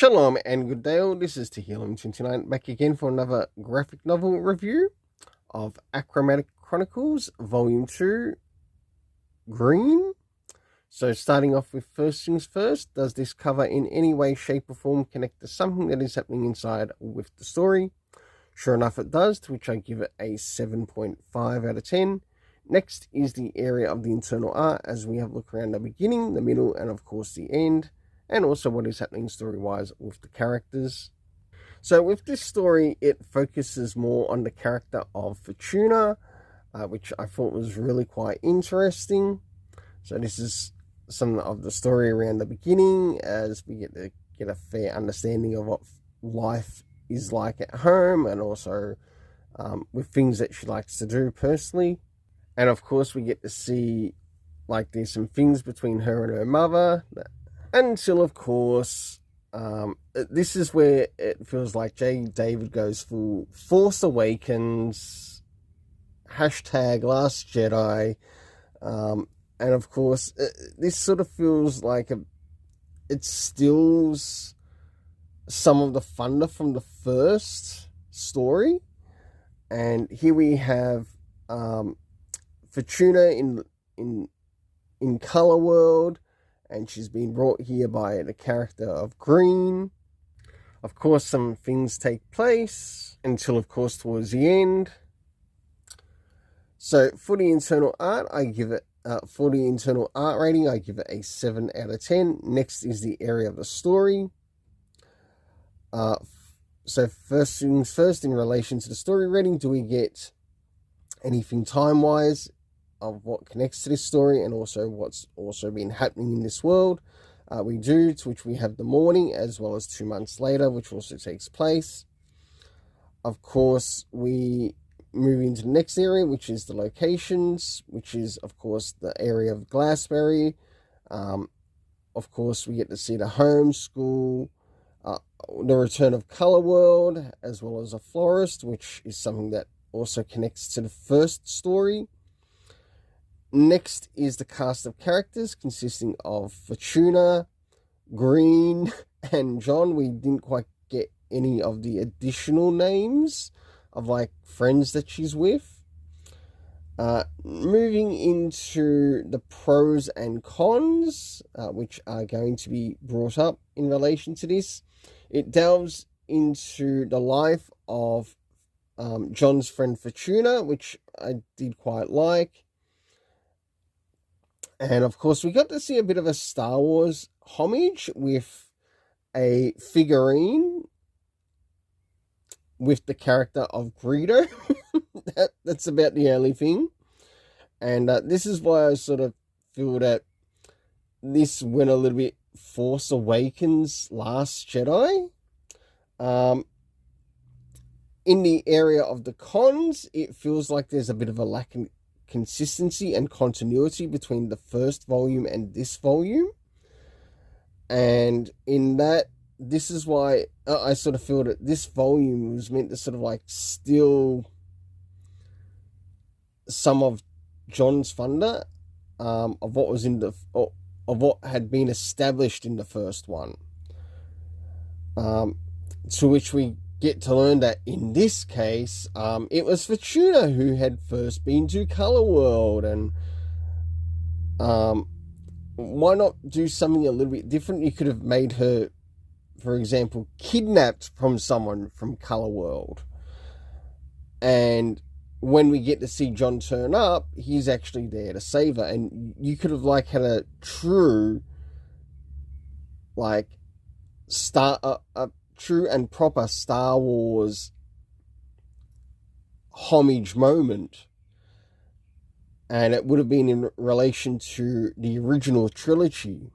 Shalom and good day all, this is Tehillim29 back again for another graphic novel review of Achromatic Chronicles Volume 2, Green. So starting off with first things first, does this cover in any way, shape or form connect to something that is happening inside with the story? Sure enough it does, to which I give it a 7.5 out of 10. Next is the area of the internal art, as we have a look around the beginning, the middle and of course the end, and also what is happening story-wise with the characters. So with this story, it focuses more on the character of Fortuna, which I thought was really quite interesting. So this is some of the story around the beginning, as we get to get a fair understanding of what life is like at home, and also with things that she likes to do personally. And of course we get to see, like, there's some things between her and her mother, until of course this is where it feels like David goes full Force Awakens, hashtag Last Jedi, and of course this sort of feels like it steals some of the thunder from the first story. And here we have Fortuna in Color World, and she's been brought here by the character of Green. Of course, some things take place until, of course, towards the end. So for the internal art, I give it for the internal art rating, I give it a 7 out of 10. Next is the area of the story. So first things first, in relation to the story rating, do we get anything time-wise of what connects to this story, and also what's also been happening in this world? We do, to which we have the morning, as well as 2 months later, which also takes place. Of course, we move into the next area, which is the locations, which is, of course, the area of Glassberry. Of course, we get to see the home, school, the return of Color World, as well as a florist, which is something that also connects to the first story. Next is the cast of characters, consisting of Fortuna, Green, and John. We didn't quite get any of the additional names of, like, friends that she's with. Moving into the pros and cons, which are going to be brought up in relation to this. It delves into the life of John's friend Fortuna, which I did quite like. And of course, we got to see a bit of a Star Wars homage with a figurine with the character of Greedo. That's about the only thing. And this is why I sort of feel that this went a little bit Force Awakens, Last Jedi. In the area of the cons, it feels like there's a bit of a lack of consistency and continuity between the first volume and this volume. And in that, this is why I sort of feel that this volume was meant to sort of like steal some of John's thunder of what was in the of what had been established in the first one. To which we get to learn that in this case, it was Fortuna who had first been to Color World, and why not do something a little bit different? You could have made her, for example, kidnapped from someone from Color World, and when we get to see John turn up, he's actually there to save her, and you could have, like, had a true, like, true and proper Star Wars homage moment, and it would have been in relation to the original trilogy,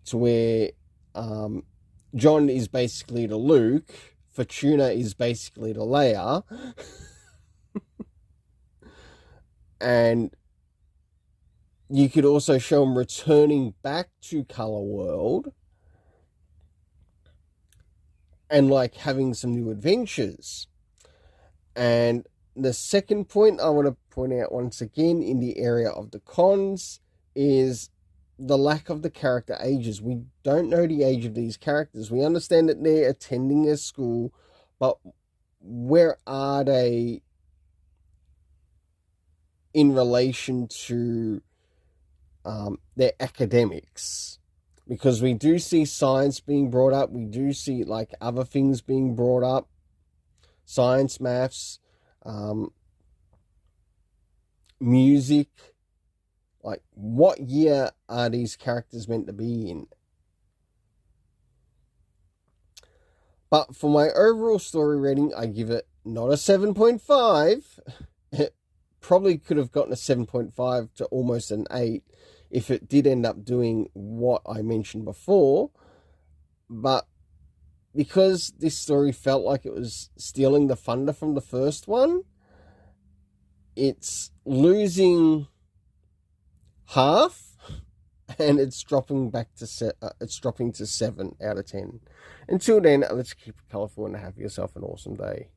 to where John is basically to Luke, Fortuna is basically to Leia, and you could also show him returning back to Color World and, like, having some new adventures. And the second point I want to point out once again in the area of the cons is the lack of the character ages. We don't know the age of these characters. We understand that they're attending a school, but where are they in relation to their academics? Because we do see science being brought up. We do see like other things being brought up. Science, maths, music. Like, what year are these characters meant to be in? But for my overall story rating, I give it not a 7.5. It probably could have gotten a 7.5 to almost an 8 if it did end up doing what I mentioned before. But because this story felt like it was stealing the thunder from the first one, it's losing half, and it's dropping to 7 out of 10. Until then, let's keep it colourful and have yourself an awesome day.